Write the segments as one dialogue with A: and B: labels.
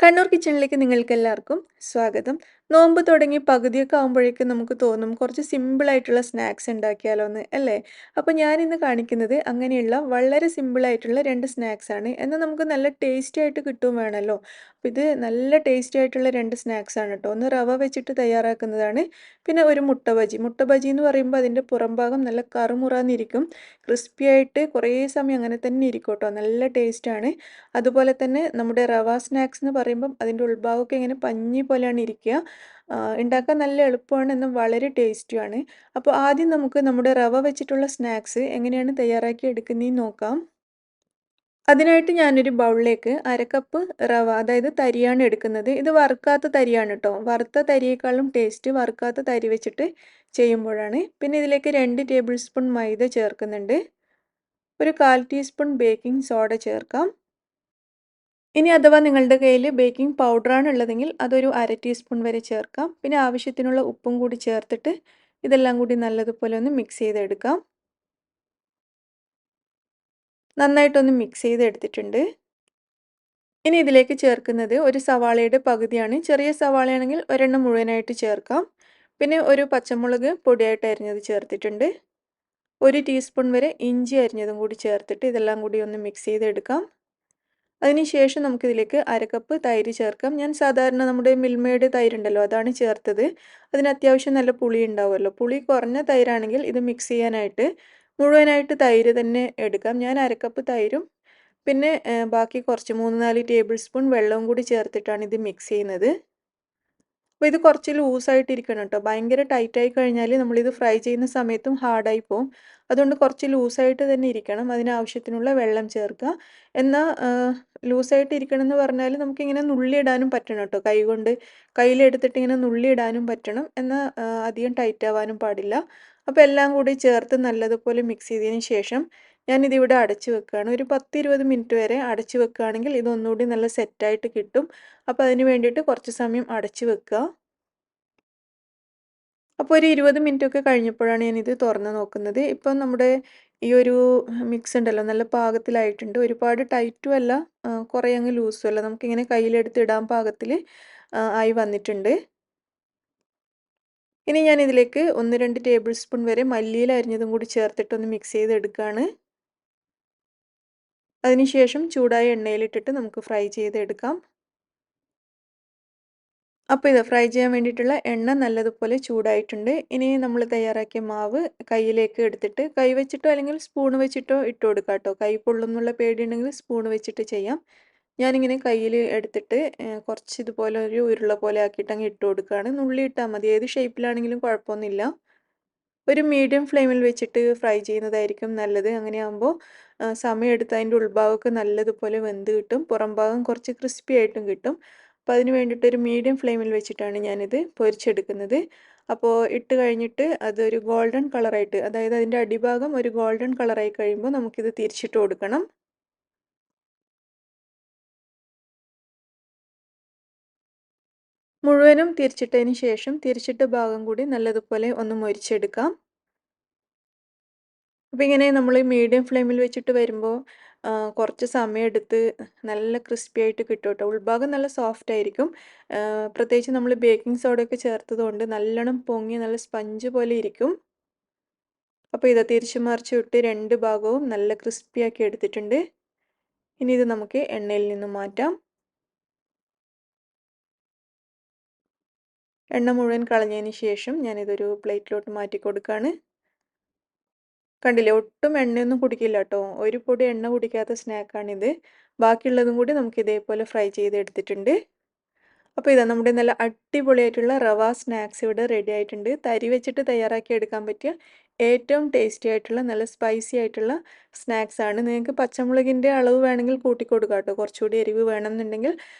A: കണ്ണൂർ കിച്ചണിലേക്ക് നിങ്ങൾക്കെല്ലാവർക്കും സ്വാഗതം. നോമ്പ് തുടങ്ങി പകുതിയൊക്കെ ആകുമ്പോഴേക്കും നമുക്ക് തോന്നും കുറച്ച് സിമ്പിൾ ആയിട്ടുള്ള സ്നാക്സ് ഉണ്ടാക്കിയാലോ എന്ന് അല്ലേ? അപ്പോൾ ഞാനിന്ന് കാണിക്കുന്നത് അങ്ങനെയുള്ള വളരെ സിമ്പിൾ ആയിട്ടുള്ള 2 സ്നാക്സ് ആണ്. എന്നാൽ നമുക്ക് നല്ല ടേസ്റ്റി ആയിട്ട് കിട്ടുകയും വേണമല്ലോ. അപ്പോൾ ഇത് നല്ല ടേസ്റ്റി ആയിട്ടുള്ള 2 സ്നാക്സ് ആണ് കേട്ടോ. ഒന്ന് റവ വെച്ചിട്ട് തയ്യാറാക്കുന്നതാണ്. പിന്നെ ഒരു മുട്ട ബജി. മുട്ട ബജി എന്ന് പറയുമ്പോൾ അതിൻ്റെ പുറംഭാഗം നല്ല കറുമുറാന്നിരിക്കും. ക്രിസ്പി ആയിട്ട് കുറേ സമയം അങ്ങനെ തന്നെ ഇരിക്കും കേട്ടോ. നല്ല ടേസ്റ്റാണ്. അതുപോലെ തന്നെ നമ്മുടെ റവ സ്നാക്സ് എന്ന് പറയുമ്പം അതിൻ്റെ ഉൾഭാഗമൊക്കെ ഇങ്ങനെ പഞ്ഞി പോലെയാണ് ഇരിക്കുക. ഉണ്ടാക്കാൻ നല്ല എളുപ്പമാണ് എന്നാൽ വളരെ ടേസ്റ്റിയാണ്. അപ്പോൾ ആദ്യം നമുക്ക് നമ്മുടെ റവ വെച്ചിട്ടുള്ള സ്നാക്സ് എങ്ങനെയാണ് തയ്യാറാക്കി എടുക്കുന്നതെന്ന് നോക്കാം. അതിനായിട്ട് ഞാനൊരു ബൗളിലേക്ക് 1/2 കപ്പ് റവ, അതായത് തരിയാണ് എടുക്കുന്നത്. ഇത് വറുക്കാത്ത തരിയാണ് കേട്ടോ. വറുത്ത തരിയേക്കാളും ടേസ്റ്റ് വറുക്കാത്ത തരി വെച്ചിട്ട് ചെയ്യുമ്പോഴാണ്. പിന്നെ ഇതിലേക്ക് 2 ടേബിൾ സ്പൂൺ മൈദ ചേർക്കുന്നുണ്ട്. ഒരു 1/4 ടീസ്പൂൺ ബേക്കിംഗ് സോഡ ചേർക്കാം. ഇനി അഥവാ നിങ്ങളുടെ കയ്യിൽ ബേക്കിംഗ് പൗഡറാണ് ഉള്ളതെങ്കിൽ അതൊരു 1/2 ടീസ്പൂൺ വരെ ചേർക്കാം. പിന്നെ ആവശ്യത്തിനുള്ള ഉപ്പും കൂടി ചേർത്തിട്ട് ഇതെല്ലാം കൂടി നല്ലതുപോലെ ഒന്ന് മിക്സ് ചെയ്തെടുക്കാം. നന്നായിട്ടൊന്ന് മിക്സ് ചെയ്തെടുത്തിട്ടുണ്ട്. ഇനി ഇതിലേക്ക് ചേർക്കുന്നത് ഒരു സവാളയുടെ പകുതിയാണ്. ചെറിയ സവാളയാണെങ്കിൽ ഒരെണ്ണം മുഴുവനായിട്ട് ചേർക്കാം. പിന്നെ ഒരു പച്ചമുളക് പൊടിയായിട്ട് അരിഞ്ഞത് ചേർത്തിട്ടുണ്ട്. 1 ടീസ്പൂൺ വരെ ഇഞ്ചി അരിഞ്ഞതും കൂടി ചേർത്തിട്ട് ഇതെല്ലാം കൂടി ഒന്ന് മിക്സ് ചെയ്തെടുക്കാം. അതിനുശേഷം നമുക്കിതിലേക്ക് 1/2 കപ്പ് തൈര് ചേർക്കാം. ഞാൻ സാധാരണ നമ്മുടെ മിൽമയുടെ തൈരുണ്ടല്ലോ അതാണ് ചേർത്തത്. അതിന് അത്യാവശ്യം നല്ല പുളി ഉണ്ടാവുമല്ലോ. പുളി കുറഞ്ഞ തൈരാണെങ്കിൽ ഇത് മിക്സ് ചെയ്യാനായിട്ട് മുഴുവനായിട്ട് തൈര് തന്നെ എടുക്കാം. ഞാൻ 1/2 കപ്പ് തൈരും പിന്നെ ബാക്കി കുറച്ച് 3, 4 ടേബിൾ സ്പൂൺ വെള്ളവും കൂടി ചേർത്തിട്ടാണ് ഇത് മിക്സ് ചെയ്യുന്നത്. അപ്പോൾ ഇത് കുറച്ച് ലൂസായിട്ടിരിക്കണം കേട്ടോ. ഭയങ്കര ടൈറ്റായി കഴിഞ്ഞാൽ നമ്മളിത് ഫ്രൈ ചെയ്യുന്ന സമയത്തും ഹാർഡായി പോവും. അതുകൊണ്ട് കുറച്ച് ലൂസായിട്ട് തന്നെ ഇരിക്കണം. അതിനാവശ്യത്തിനുള്ള വെള്ളം ചേർക്കുക. എന്നാൽ ലൂസായിട്ട് ഇരിക്കണം എന്ന് പറഞ്ഞാൽ നമുക്കിങ്ങനെ നുള്ളിയിടാനും പറ്റണം കേട്ടോ. കൈകൊണ്ട് കയ്യിലെടുത്തിട്ട് ഇങ്ങനെ നുള്ളിയിടാനും പറ്റണം. എന്നാൽ അധികം ടൈറ്റ് ആവാനും പാടില്ല. അപ്പോൾ എല്ലാം കൂടി ചേർത്ത് നല്ലതുപോലെ മിക്സ് ചെയ്തതിന് ശേഷം ഞാനിതിവിടെ അടച്ചു വെക്കുകയാണ്. ഒരു 10-20 മിനിറ്റ് വരെ അടച്ചു വെക്കുകയാണെങ്കിൽ ഇതൊന്നുകൂടി നല്ല സെറ്റായിട്ട് കിട്ടും. അപ്പോൾ അതിന് വേണ്ടിയിട്ട് കുറച്ച് സമയം അടച്ചു വെക്കുക. അപ്പോൾ ഒരു 20 മിനിറ്റൊക്കെ കഴിഞ്ഞപ്പോഴാണ് ഞാനിത് തുറന്ന് നോക്കുന്നത്. ഇപ്പം നമ്മുടെ ഈ ഒരു മിക്സ് ഉണ്ടല്ലോ നല്ല പാകത്തിലായിട്ടുണ്ട്. ഒരുപാട് ടൈറ്റും അല്ല, കുറേ അങ്ങ് ലൂസും അല്ല. നമുക്കിങ്ങനെ കയ്യിലെടുത്ത് ഇടാൻ പാകത്തിൽ ആയി വന്നിട്ടുണ്ട്. ഇനി ഞാൻ ഇതിലേക്ക് 1-2 ടേബിൾ സ്പൂൺ വരെ മല്ലിയില അരിഞ്ഞതും കൂടി ചേർത്തിട്ടൊന്ന് മിക്സ് ചെയ്തെടുക്കുകയാണ്. അതിനുശേഷം ചൂടായ എണ്ണയിലിട്ടിട്ട് നമുക്ക് ഫ്രൈ ചെയ്തെടുക്കാം. അപ്പോൾ ഇത് ഫ്രൈ ചെയ്യാൻ വേണ്ടിയിട്ടുള്ള എണ്ണ നല്ലതുപോലെ ചൂടായിട്ടുണ്ട്. ഇനി നമ്മൾ തയ്യാറാക്കിയ മാവ് കയ്യിലേക്ക് എടുത്തിട്ട് കൈ വെച്ചിട്ടോ അല്ലെങ്കിൽ സ്പൂൺ വെച്ചിട്ടോ ഇട്ട് കൊടുക്കാം കേട്ടോ. കൈ പൊള്ളുന്നുള്ള പേടിയുണ്ടെങ്കിൽ സ്പൂൺ വെച്ചിട്ട് ചെയ്യാം. ഞാനിങ്ങനെ കയ്യിൽ എടുത്തിട്ട് കുറച്ച് ഇതുപോലെ ഒരു ഉരുള പോലെ ആക്കിയിട്ട് അങ്ങ് ഇട്ട് കൊടുക്കുകയാണ്. നുള്ളി ഇട്ടാൽ മതി. ഏത് ഷേപ്പിലാണെങ്കിലും കുഴപ്പമൊന്നുമില്ല. ഒരു മീഡിയം ഫ്ലെയിമിൽ വെച്ചിട്ട് ഫ്രൈ ചെയ്യുന്നതായിരിക്കും നല്ലത്. അങ്ങനെയാകുമ്പോൾ സമയമെടുത്ത് അതിൻ്റെ ഉൾഭാഗമൊക്കെ നല്ലതുപോലെ വെന്ത് കിട്ടും. പുറം ഭാഗം കുറച്ച് ക്രിസ്പി ആയിട്ടും കിട്ടും. അപ്പോൾ അതിന് വേണ്ടിയിട്ട് ഒരു മീഡിയം ഫ്ലെയിമിൽ വെച്ചിട്ടാണ് ഞാനിത് പൊരിച്ചെടുക്കുന്നത്. അപ്പോൾ ഇട്ട് കഴിഞ്ഞിട്ട് അതൊരു ഗോൾഡൻ കളറായിട്ട്, അതായത് അതിൻ്റെ അടിഭാഗം ഒരു ഗോൾഡൻ കളറായി കഴിയുമ്പോൾ നമുക്കിത് തിരിച്ചിട്ട് കൊടുക്കണം. മുഴുവനും തിരിച്ചിട്ടതിന് ശേഷം തിരിച്ചിട്ട ഭാഗം കൂടി നല്ലതുപോലെ ഒന്ന് മൊരിച്ചെടുക്കാം. അപ്പോൾ ഇങ്ങനെ നമ്മൾ മീഡിയം ഫ്ലെയിമിൽ വെച്ചിട്ട് വരുമ്പോൾ കുറച്ച് സമയമെടുത്ത് നല്ല ക്രിസ്പി ആയിട്ട് കിട്ടും കേട്ടോ. ഉൾഭാഗം നല്ല സോഫ്റ്റ് ആയിരിക്കും. പ്രത്യേകിച്ച് നമ്മൾ ബേക്കിംഗ് സോഡയൊക്കെ ചേർത്തതുകൊണ്ട് നല്ലോണം പൊങ്ങി നല്ല സ്പഞ്ച് പോലെ ഇരിക്കും. അപ്പോൾ ഇത് തിരിച്ചു മറിച്ച് വിട്ട് 2 ഭാഗവും നല്ല ക്രിസ്പി ആക്കി എടുത്തിട്ടുണ്ട്. ഇനി ഇത് നമുക്ക് എണ്ണയിൽ നിന്ന് മാറ്റാം. എണ്ണ മുഴുവൻ കളഞ്ഞതിന് ശേഷം ഞാനിതൊരു പ്ലേറ്റിലോട്ട് മാറ്റി കൊടുക്കുകയാണ്. കണ്ടില്ലേ, ഒട്ടും എണ്ണയൊന്നും കുടിക്കില്ല കേട്ടോ. ഒരു പൊടി എണ്ണ കുടിക്കാത്ത സ്നാക്കാണിത്. ബാക്കിയുള്ളതും കൂടി നമുക്ക് ഇതേപോലെ ഫ്രൈ ചെയ്തെടുത്തിട്ടുണ്ട്. അപ്പോൾ ഇതാ നമ്മുടെ നല്ല അടിപൊളിയായിട്ടുള്ള റവ സ്നാക്സ് ഇവിടെ റെഡി ആയിട്ടുണ്ട്. തരി വെച്ചിട്ട് തയ്യാറാക്കി എടുക്കാൻ പറ്റിയ ഏറ്റവും ടേസ്റ്റി ആയിട്ടുള്ള നല്ല സ്പൈസി ആയിട്ടുള്ള സ്നാക്സ് ആണ്. നിങ്ങൾക്ക് പച്ചമുളകിൻ്റെ അളവ് വേണമെങ്കിൽ കൂട്ടിക്കൊടുക്കാം കേട്ടോ. കുറച്ചുകൂടി എരിവ് വേണമെന്നുണ്ടെങ്കിൽ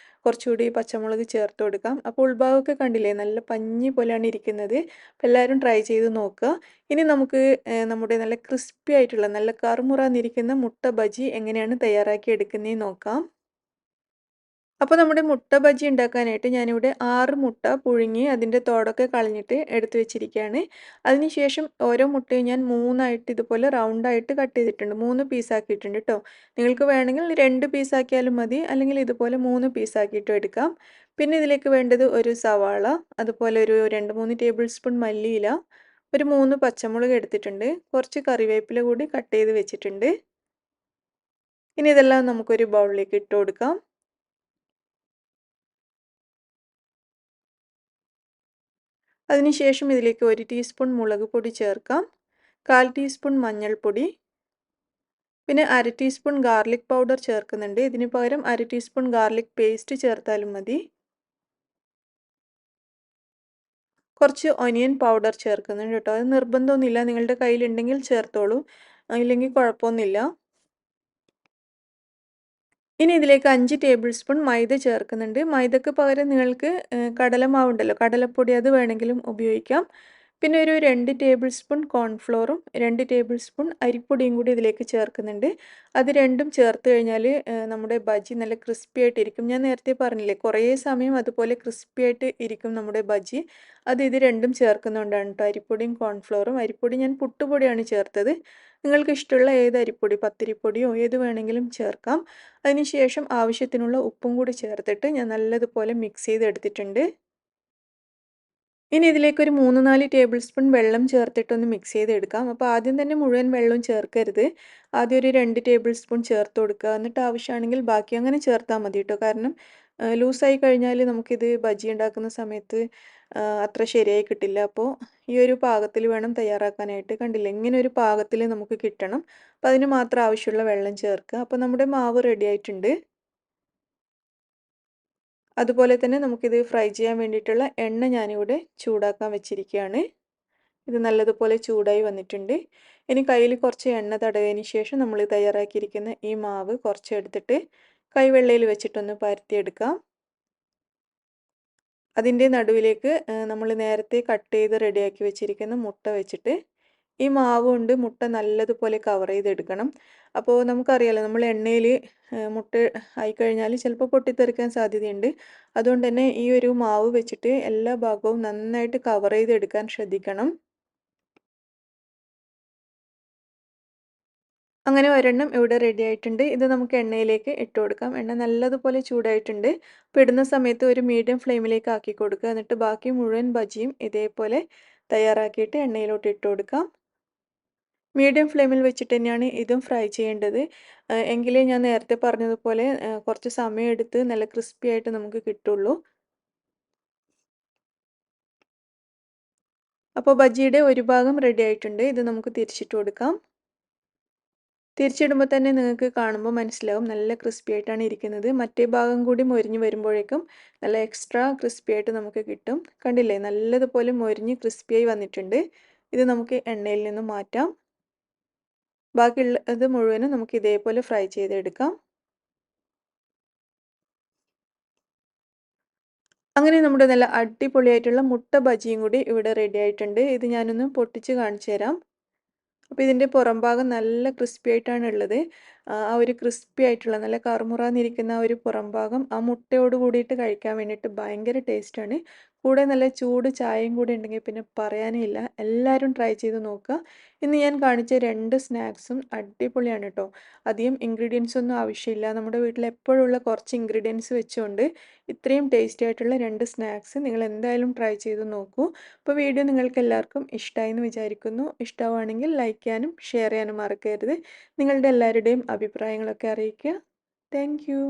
A: കുറച്ചുകൂടി പച്ചമുളക് ചേർത്ത് കൊടുക്കാം. അപ്പോൾ ഉൾഭാഗമൊക്കെ കണ്ടില്ലേ നല്ല പഞ്ഞി പോലെയാണ് ഇരിക്കുന്നത്. അപ്പോൾ എല്ലാവരും ട്രൈ ചെയ്ത് നോക്കുക. ഇനി നമുക്ക് നമ്മുടെ നല്ല ക്രിസ്പി ആയിട്ടുള്ള നല്ല കറുമുറാന്നിരിക്കുന്ന മുട്ട ബജി എങ്ങനെയാണ് തയ്യാറാക്കി എടുക്കുന്നതെന്ന് നോക്കാം. അപ്പോൾ നമ്മുടെ മുട്ട ബജി ഉണ്ടാക്കാനായിട്ട് ഞാനിവിടെ 6 മുട്ട പുഴുങ്ങി അതിൻ്റെ തോടൊക്കെ കളഞ്ഞിട്ട് എടുത്ത് വെച്ചിരിക്കുകയാണ്. അതിനുശേഷം ഓരോ മുട്ടയും ഞാൻ 3 ആയിട്ട് ഇതുപോലെ റൗണ്ടായിട്ട് കട്ട് ചെയ്തിട്ടുണ്ട്. 3 പീസാക്കിയിട്ടുണ്ട് ട്ടോ. നിങ്ങൾക്ക് വേണമെങ്കിൽ 2 പീസാക്കിയാലും മതി. അല്ലെങ്കിൽ ഇതുപോലെ 3 പീസാക്കിയിട്ടും എടുക്കാം. പിന്നെ ഇതിലേക്ക് വേണ്ടത് ഒരു സവാള, അതുപോലെ ഒരു 2, 3 ടേബിൾ സ്പൂൺ മല്ലിയില, ഒരു 3 പച്ചമുളക് എടുത്തിട്ടുണ്ട്. കുറച്ച് കറിവേപ്പില കൂടി കട്ട് ചെയ്ത് വെച്ചിട്ടുണ്ട്. ഇനി ഇതെല്ലാം നമുക്കൊരു ബൗളിലേക്ക് ഇട്ട് കൊടുക്കാം. അതിനുശേഷം ഇതിലേക്ക് 1 ടീസ്പൂൺ മുളക് പൊടി ചേർക്കാം, 1/4 ടീസ്പൂൺ മഞ്ഞൾപ്പൊടി, പിന്നെ 1/2 ടീസ്പൂൺ ഗാർലിക് പൗഡർ ചേർക്കുന്നുണ്ട്. ഇതിന് പകരം 1/2 ടീസ്പൂൺ ഗാർലിക് പേസ്റ്റ് ചേർത്താലും മതി. കുറച്ച് ഒനിയൻ പൗഡർ ചേർക്കുന്നുണ്ട് കേട്ടോ. അത് നിർബന്ധമൊന്നുമില്ല, നിങ്ങളുടെ കയ്യിലുണ്ടെങ്കിൽ ചേർത്തോളൂ, ഇല്ലെങ്കിൽ കുഴപ്പമൊന്നുമില്ല. ഇനി ഇതിലേക്ക് 5 ടേബിൾ സ്പൂൺ മൈദ ചേർക്കുന്നുണ്ട്. മൈദക്ക് പകരം നിങ്ങൾക്ക് കടലമാവുണ്ടല്ലോ, കടലപ്പൊടി, അത് വേണമെങ്കിലും ഉപയോഗിക്കാം. പിന്നെ ഒരു 2 ടേബിൾ സ്പൂൺ കോൺഫ്ലോറും 2 ടേബിൾ സ്പൂൺ അരിപ്പൊടിയും കൂടി ഇതിലേക്ക് ചേർക്കുന്നുണ്ട്. അത് രണ്ടും ചേർത്ത് കഴിഞ്ഞാൽ നമ്മുടെ ബജി നല്ല ക്രിസ്പി ആയിട്ടിരിക്കും. ഞാൻ നേരത്തെ പറഞ്ഞില്ലേ, കുറേ സമയം അതുപോലെ ക്രിസ്പി ആയിട്ട് ഇരിക്കും നമ്മുടെ ബജി. അത് ഇത് രണ്ടും ചേർക്കുന്നതുകൊണ്ടാണ് കേട്ടോ, അരിപ്പൊടിയും കോൺഫ്ലോറും. അരിപ്പൊടി ഞാൻ പുട്ടുപൊടിയാണ് ചേർത്തത്. നിങ്ങൾക്ക് ഇഷ്ടമുള്ള ഏത് അരിപ്പൊടി, പത്തിരിപ്പൊടിയോ ഏത് വേണമെങ്കിലും ചേർക്കാം. അതിനുശേഷം ആവശ്യത്തിനുള്ള ഉപ്പും കൂടി ചേർത്തിട്ട് ഞാൻ നല്ലതുപോലെ മിക്സ് ചെയ്തെടുത്തിട്ടുണ്ട്. ഇനി ഇതിലേക്ക് ഒരു 3, 4 ടേബിൾ സ്പൂൺ വെള്ളം ചേർത്തിട്ടൊന്ന് മിക്സ് ചെയ്തെടുക്കാം. അപ്പോൾ ആദ്യം തന്നെ മുഴുവൻ വെള്ളവും ചേർക്കരുത്. ആദ്യം ഒരു 2 ടേബിൾ സ്പൂൺ ചേർത്ത് കൊടുക്കുക. എന്നിട്ട് ആവശ്യമാണെങ്കിൽ ബാക്കി അങ്ങനെ ചേർത്താൽ മതി കേട്ടോ. കാരണം ലൂസായി കഴിഞ്ഞാൽ നമുക്കിത് ബജി ഉണ്ടാക്കുന്ന സമയത്ത് അത്ര ശരിയായി കിട്ടില്ല. അപ്പോൾ ഈ ഒരു പാകത്തിൽ വേണം തയ്യാറാക്കാനായിട്ട്. കണ്ടില്ലേ, ഇങ്ങനെ ഒരു പാകത്തിൽ നമുക്ക് കിട്ടണം. അപ്പോൾ അതിന് മാത്രം ആവശ്യമുള്ള വെള്ളം ചേർക്കുക. അപ്പോൾ നമ്മുടെ മാവ് റെഡി ആയിട്ടുണ്ട്. അതുപോലെ തന്നെ നമുക്കിത് ഫ്രൈ ചെയ്യാൻ വേണ്ടിയിട്ടുള്ള എണ്ണ ഞാനിവിടെ ചൂടാക്കാൻ വെച്ചിരിക്കുകയാണ്. ഇത് നല്ലതുപോലെ ചൂടായി വന്നിട്ടുണ്ട്. ഇനി കയ്യിൽ കുറച്ച് എണ്ണ തടവിയതിന് ശേഷം നമ്മൾ തയ്യാറാക്കിയിരിക്കുന്ന ഈ മാവ് കുറച്ച് എടുത്തിട്ട് കൈവെള്ളയിൽ വെച്ചിട്ടൊന്ന് പരത്തിയെടുക്കാം. അതിൻ്റെ നടുവിലേക്ക് നമ്മൾ നേരത്തെ കട്ട് ചെയ്ത് റെഡിയാക്കി വെച്ചിരിക്കുന്ന മുട്ട വെച്ചിട്ട് ഈ മാവ് കൊണ്ട് മുട്ട നല്ലതുപോലെ കവർ ചെയ്തെടുക്കണം. അപ്പോൾ നമുക്കറിയാലോ, നമ്മൾ എണ്ണയിൽ മുട്ട ആയിക്കഴിഞ്ഞാൽ ചിലപ്പോൾ പൊട്ടിത്തെറിക്കാൻ സാധ്യതയുണ്ട്. അതുകൊണ്ട് തന്നെ ഈ ഒരു മാവ് വെച്ചിട്ട് എല്ലാ ഭാഗവും നന്നായിട്ട് കവർ ചെയ്തെടുക്കാൻ ശ്രദ്ധിക്കണം. അങ്ങനെ ഒരെണ്ണം ഇവിടെ റെഡി ആയിട്ടുണ്ട്. ഇത് നമുക്ക് എണ്ണയിലേക്ക് ഇട്ട് കൊടുക്കാം. എണ്ണ നല്ലതുപോലെ ചൂടായിട്ടുണ്ട്. അപ്പോൾ ഇടുന്ന സമയത്ത് ഒരു മീഡിയം ഫ്ലെയിമിലേക്ക് ആക്കി കൊടുക്കുക. എന്നിട്ട് ബാക്കി മുഴുവൻ ബജിയും ഇതേപോലെ തയ്യാറാക്കിയിട്ട് എണ്ണയിലോട്ട് ഇട്ട് കൊടുക്കാം. മീഡിയം ഫ്ലെയിമിൽ വെച്ചിട്ട് തന്നെയാണ് ഇതും ഫ്രൈ ചെയ്യേണ്ടത്. എങ്കിലേ ഞാൻ നേരത്തെ പറഞ്ഞതുപോലെ കുറച്ച് സമയമെടുത്ത് നല്ല ക്രിസ്പി ആയിട്ട് നമുക്ക് കിട്ടുള്ളൂ. അപ്പോൾ ബജിയുടെ ഒരു ഭാഗം റെഡി ആയിട്ടുണ്ട്. ഇത് നമുക്ക് തിരിച്ചിട്ട് കൊടുക്കാം. തിരിച്ചിടുമ്പോൾ തന്നെ നിങ്ങൾക്ക് കാണുമ്പോൾ മനസ്സിലാവും നല്ല ക്രിസ്പി ആയിട്ടാണ് ഇരിക്കുന്നത്. മറ്റേ ഭാഗം കൂടി മൊരിഞ്ഞ് വരുമ്പോഴേക്കും നല്ല എക്സ്ട്രാ ക്രിസ്പി ആയിട്ട് നമുക്ക് കിട്ടും. കണ്ടില്ലേ, നല്ലതുപോലെ മൊരിഞ്ഞ് ക്രിസ്പിയായി വന്നിട്ടുണ്ട്. ഇത് നമുക്ക് എണ്ണയിൽ നിന്ന് മാറ്റാം. ബാക്കിയുള്ളത് മുഴുവനും നമുക്ക് ഇതേപോലെ ഫ്രൈ ചെയ്തെടുക്കാം. അങ്ങനെ നമ്മുടെ നല്ല അടിപൊളിയായിട്ടുള്ള മുട്ട ബജിയും കൂടി ഇവിടെ റെഡി ആയിട്ടുണ്ട്. ഇത് ഞാനൊന്ന് പൊട്ടിച്ച് കാണിച്ചു തരാം. അപ്പോൾ ഇതിൻ്റെ പുറം ഭാഗം നല്ല ക്രിസ്പി ആയിട്ടാണ് ഉള്ളത്. ആ ഒരു ക്രിസ്പി ആയിട്ടുള്ള നല്ല കറുമുറാന്നിരിക്കുന്ന ആ ഒരു പുറം ഭാഗം ആ മുട്ടയോട് കൂടിയിട്ട് കഴിക്കാൻ വേണ്ടിയിട്ട് ഭയങ്കര ടേസ്റ്റാണ്. കൂടെ നല്ല ചൂട് ചായയും കൂടി ഉണ്ടെങ്കിൽ പിന്നെ പറയാനേ ഇല്ല. എല്ലാവരും ട്രൈ ചെയ്ത് നോക്കുക. ഇന്ന് ഞാൻ കാണിച്ച 2 സ്നാക്സും അടിപൊളിയാണ് കേട്ടോ. അധികം ഇൻഗ്രീഡിയൻസ് ഒന്നും ആവശ്യമില്ല. നമ്മുടെ വീട്ടിൽ എപ്പോഴുള്ള കുറച്ച് ഇൻഗ്രീഡിയൻസ് വെച്ചുകൊണ്ട് ഇത്രയും ടേസ്റ്റി ആയിട്ടുള്ള 2 സ്നാക്സ് നിങ്ങൾ എന്തായാലും ട്രൈ ചെയ്ത് നോക്കൂ. അപ്പോൾ വീഡിയോ നിങ്ങൾക്ക് എല്ലാവർക്കും ഇഷ്ടമായി എന്ന് വിചാരിക്കുന്നു. ഇഷ്ടമാണെങ്കിൽ ലൈക്ക് ചെയ്യാനും ഷെയർ ചെയ്യാനും മറക്കരുത്. നിങ്ങളുടെ എല്ലാവരുടെയും അഭിപ്രായങ്ങളൊക്കെ അറിയിക്കുക. Thank you.